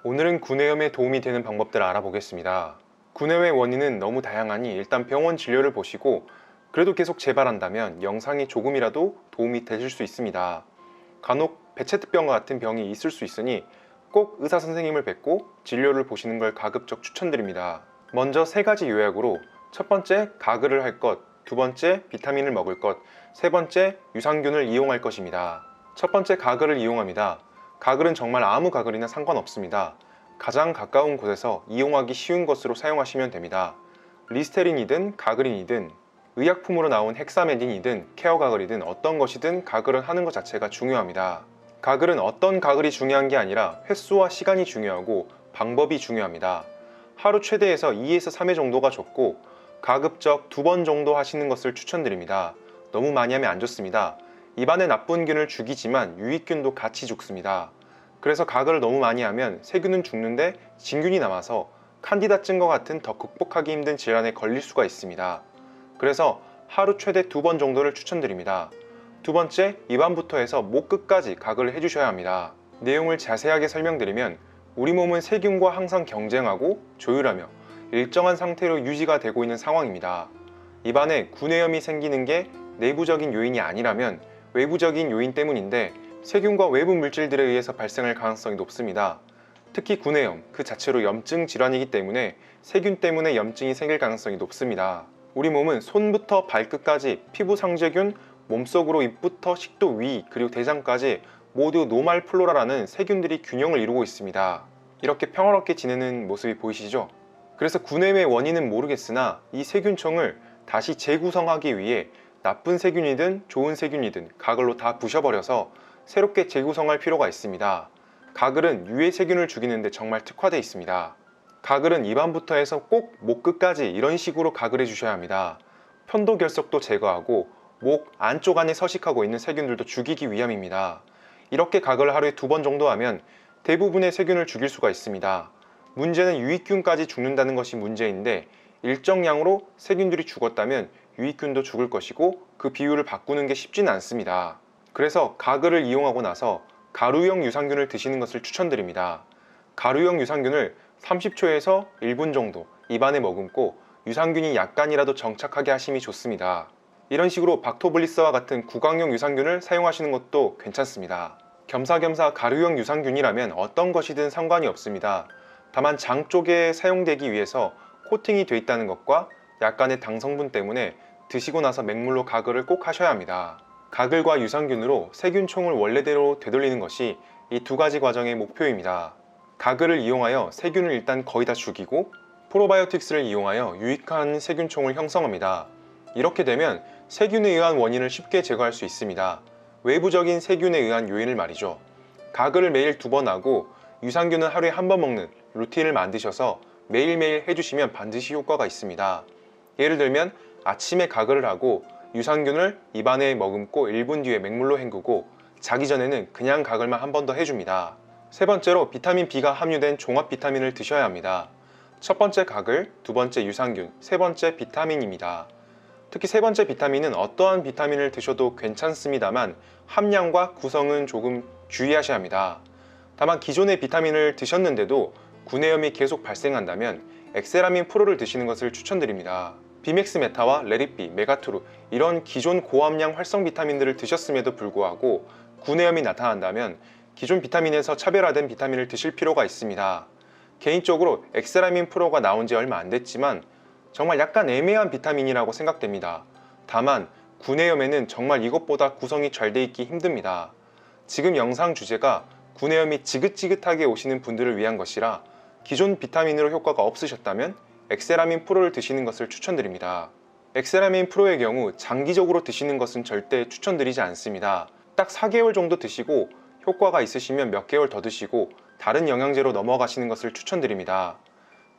오늘은 구내염에 도움이 되는 방법들을 알아보겠습니다. 구내염의 원인은 너무 다양하니 일단 병원 진료를 보시고 그래도 계속 재발한다면 영상이 조금이라도 도움이 되실 수 있습니다. 간혹 배체특병과 같은 병이 있을 수 있으니 꼭 의사 선생님을 뵙고 진료를 보시는 걸 가급적 추천드립니다. 먼저 세 가지 요약으로 첫 번째 가글을 할 것, 두 번째 비타민을 먹을 것, 세 번째 유산균을 이용할 것입니다. 첫 번째 가글을 이용합니다. 가글은 정말 아무 가글이나 상관없습니다. 가장 가까운 곳에서 이용하기 쉬운 것으로 사용하시면 됩니다. 리스테린이든 가글린이든 의약품으로 나온 헥사메딘이든 케어 가글이든 어떤 것이든 가글을 하는 것 자체가 중요합니다. 가글은 어떤 가글이 중요한 게 아니라 횟수와 시간이 중요하고 방법이 중요합니다. 하루 최대에서 2에서 3회 정도가 좋고 가급적 2번 정도 하시는 것을 추천드립니다. 너무 많이 하면 안 좋습니다. 입안에 나쁜 균을 죽이지만 유익균도 같이 죽습니다. 그래서 가글을 너무 많이 하면 세균은 죽는데 진균이 남아서 칸디다증과 같은 더 극복하기 힘든 질환에 걸릴 수가 있습니다. 그래서 하루 최대 2번 정도를 추천드립니다. 두 번째, 입안부터 해서 목 끝까지 가글을 해주셔야 합니다. 내용을 자세하게 설명드리면 우리 몸은 세균과 항상 경쟁하고 조율하며 일정한 상태로 유지가 되고 있는 상황입니다. 입안에 구내염이 생기는 게 내부적인 요인이 아니라면 외부적인 요인 때문인데 세균과 외부 물질들에 의해서 발생할 가능성이 높습니다. 특히 구내염 그 자체로 염증 질환이기 때문에 세균 때문에 염증이 생길 가능성이 높습니다. 우리 몸은 손부터 발끝까지 피부 상재균, 몸속으로 입부터 식도 위 그리고 대장까지 모두 노말 플로라라는 세균들이 균형을 이루고 있습니다. 이렇게 평화롭게 지내는 모습이 보이시죠? 그래서 구내염의 원인은 모르겠으나 이 세균총을 다시 재구성하기 위해 나쁜 세균이든 좋은 세균이든 가글로 다 부셔버려서 새롭게 재구성할 필요가 있습니다. 가글은 유해 세균을 죽이는데 정말 특화되어 있습니다. 가글은 입안부터 해서 꼭 목 끝까지 이런 식으로 가글해 주셔야 합니다. 편도 결석도 제거하고 목 안쪽 안에 서식하고 있는 세균들도 죽이기 위함입니다. 이렇게 가글을 하루에 2번 정도 하면 대부분의 세균을 죽일 수가 있습니다. 문제는 유익균까지 죽는다는 것이 문제인데 일정량으로 세균들이 죽었다면 유익균도 죽을 것이고 그 비율을 바꾸는 게 쉽지는 않습니다. 그래서 가글을 이용하고 나서 가루형 유산균을 드시는 것을 추천드립니다. 가루형 유산균을 30초에서 1분 정도 입안에 머금고 유산균이 약간이라도 정착하게 하심이 좋습니다. 이런 식으로 박토블리스와 같은 구강용 유산균을 사용하시는 것도 괜찮습니다. 겸사겸사 가루형 유산균이라면 어떤 것이든 상관이 없습니다. 다만 장 쪽에 사용되기 위해서 코팅이 되어 있다는 것과 약간의 당 성분 때문에 드시고 나서 맹물로 가글을 꼭 하셔야 합니다. 가글과 유산균으로 세균총을 원래대로 되돌리는 것이 이 두 가지 과정의 목표입니다. 가글을 이용하여 세균을 일단 거의 다 죽이고 프로바이오틱스를 이용하여 유익한 세균총을 형성합니다. 이렇게 되면 세균에 의한 원인을 쉽게 제거할 수 있습니다. 외부적인 세균에 의한 요인을 말이죠. 가글을 매일 2번 하고 유산균은 하루에 1번 먹는 루틴을 만드셔서 매일매일 해주시면 반드시 효과가 있습니다. 예를 들면 아침에 가글을 하고 유산균을 입안에 머금고 1분 뒤에 맹물로 헹구고 자기 전에는 그냥 가글만 1번 더 해줍니다. 세 번째로 비타민 B가 함유된 종합 비타민을 드셔야 합니다. 첫 번째 가글, 두 번째 유산균, 세 번째 비타민입니다. 특히 세 번째 비타민은 어떠한 비타민을 드셔도 괜찮습니다만 함량과 구성은 조금 주의하셔야 합니다. 다만 기존의 비타민을 드셨는데도 구내염이 계속 발생한다면 엑세라민 프로를 드시는 것을 추천드립니다. 비맥스 메타와 레리피, 메가투르 이런 기존 고함량 활성 비타민들을 드셨음에도 불구하고 구내염이 나타난다면 기존 비타민에서 차별화된 비타민을 드실 필요가 있습니다. 개인적으로 엑세라민 프로가 나온 지 얼마 안 됐지만 정말 약간 애매한 비타민이라고 생각됩니다. 다만 구내염에는 정말 이것보다 구성이 잘 돼 있기 힘듭니다. 지금 영상 주제가 구내염이 지긋지긋하게 오시는 분들을 위한 것이라 기존 비타민으로 효과가 없으셨다면 엑세라민 프로를 드시는 것을 추천드립니다. 엑세라민 프로의 경우 장기적으로 드시는 것은 절대 추천드리지 않습니다. 딱 4개월 정도 드시고 효과가 있으시면 몇 개월 더 드시고 다른 영양제로 넘어가시는 것을 추천드립니다.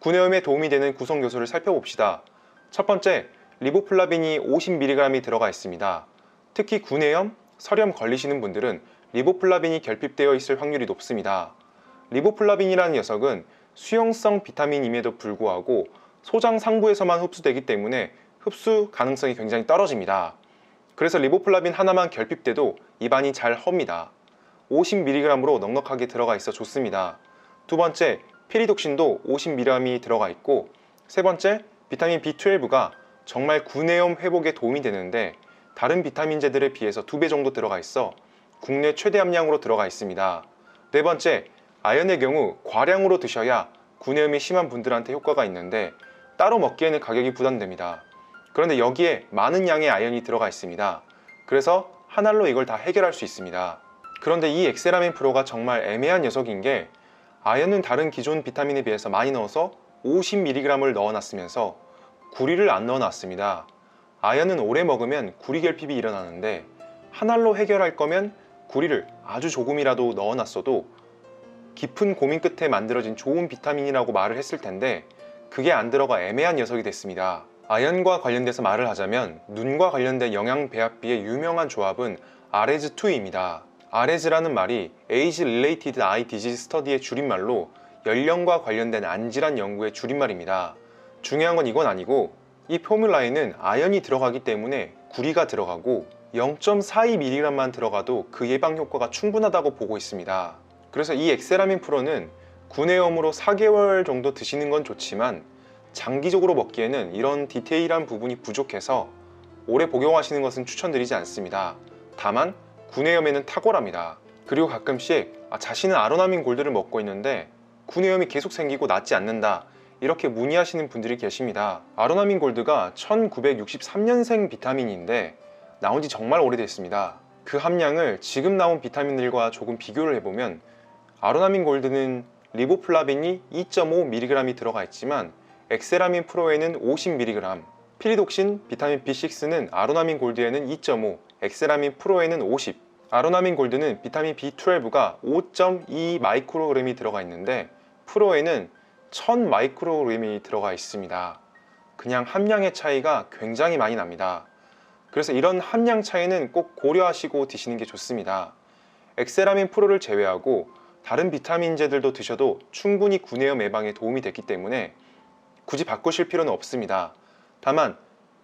구내염에 도움이 되는 구성 요소를 살펴봅시다. 첫 번째, 리보플라빈이 50mg이 들어가 있습니다. 특히 구내염, 설염 걸리시는 분들은 리보플라빈이 결핍되어 있을 확률이 높습니다. 리보플라빈이라는 녀석은 수용성 비타민임에도 불구하고 소장 상부에서만 흡수되기 때문에 흡수 가능성이 굉장히 떨어집니다. 그래서 리보플라빈 하나만 결핍돼도 입안이 잘 헙니다. 50mg로 넉넉하게 들어가 있어 좋습니다. 두 번째, 피리독신도 50mg이 들어가 있고, 세 번째, 비타민 B12가 정말 구내염 회복에 도움이 되는데 다른 비타민제들에 비해서 2배 정도 들어가 있어 국내 최대 함량으로 들어가 있습니다. 네 번째, 아연의 경우 과량으로 드셔야 구내염이 심한 분들한테 효과가 있는데 따로 먹기에는 가격이 부담됩니다. 그런데 여기에 많은 양의 아연이 들어가 있습니다. 그래서 한 알로 이걸 다 해결할 수 있습니다. 그런데 이 엑세라민 프로가 정말 애매한 녀석인 게 아연은 다른 기존 비타민에 비해서 많이 넣어서 50mg을 넣어놨으면서 구리를 안 넣어놨습니다. 아연은 오래 먹으면 구리 결핍이 일어나는데 한 알로 해결할 거면 구리를 아주 조금이라도 넣어놨어도 깊은 고민 끝에 만들어진 좋은 비타민이라고 말을 했을 텐데 그게 안 들어가 애매한 녀석이 됐습니다. 아연과 관련돼서 말을 하자면 눈과 관련된 영양 배합비의 유명한 조합은 아레즈2입니다. 아레즈라는 말이 Age Related Eye Disease Study의 줄임말로 연령과 관련된 안질환 연구의 줄임말입니다. 중요한 건 이건 아니고 이 포뮬라에는 아연이 들어가기 때문에 구리가 들어가고 0.42mg만 들어가도 그 예방 효과가 충분하다고 보고 있습니다. 그래서 이 엑세라민 프로는 구내염으로 4개월 정도 드시는 건 좋지만 장기적으로 먹기에는 이런 디테일한 부분이 부족해서 오래 복용하시는 것은 추천드리지 않습니다. 다만 구내염에는 탁월합니다. 그리고 가끔씩 자신은 아로나민 골드를 먹고 있는데 구내염이 계속 생기고 낫지 않는다 이렇게 문의하시는 분들이 계십니다. 아로나민 골드가 1963년생 비타민인데 나온 지 정말 오래됐습니다. 그 함량을 지금 나온 비타민들과 조금 비교를 해보면 아로나민 골드는 리보플라빈이 2.5mg이 들어가 있지만 엑세라민 프로에는 50mg, 피리독신, 비타민 B6는 아로나민 골드에는 2.5, 엑세라민 프로에는 50, 아로나민 골드는 비타민 B12가 5.2 마이크로그램이 들어가 있는데 프로에는 1000 마이크로그램이 들어가 있습니다. 그냥 함량의 차이가 굉장히 많이 납니다. 그래서 이런 함량 차이는 꼭 고려하시고 드시는 게 좋습니다. 엑세라민 프로를 제외하고 다른 비타민제들도 드셔도 충분히 구내염 예방에 도움이 됐기 때문에 굳이 바꾸실 필요는 없습니다. 다만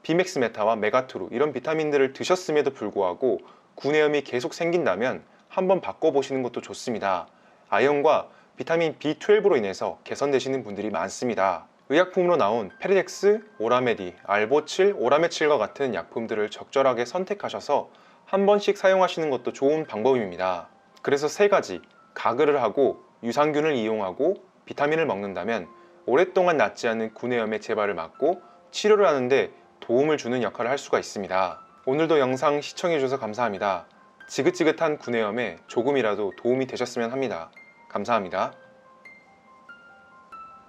비맥스 메타와 메가투루 이런 비타민들을 드셨음에도 불구하고 구내염이 계속 생긴다면 한번 바꿔보시는 것도 좋습니다. 아연과 비타민 B12로 인해서 개선되시는 분들이 많습니다. 의약품으로 나온 페리덱스, 오라메디, 알보칠, 오라메칠과 같은 약품들을 적절하게 선택하셔서 한 번씩 사용하시는 것도 좋은 방법입니다. 그래서 세 가지, 가글을 하고 유산균을 이용하고 비타민을 먹는다면 오랫동안 낫지 않은 구내염의 재발을 막고 치료를 하는데 도움을 주는 역할을 할 수가 있습니다. 오늘도 영상 시청해주셔서 감사합니다. 지긋지긋한 구내염에 조금이라도 도움이 되셨으면 합니다. 감사합니다.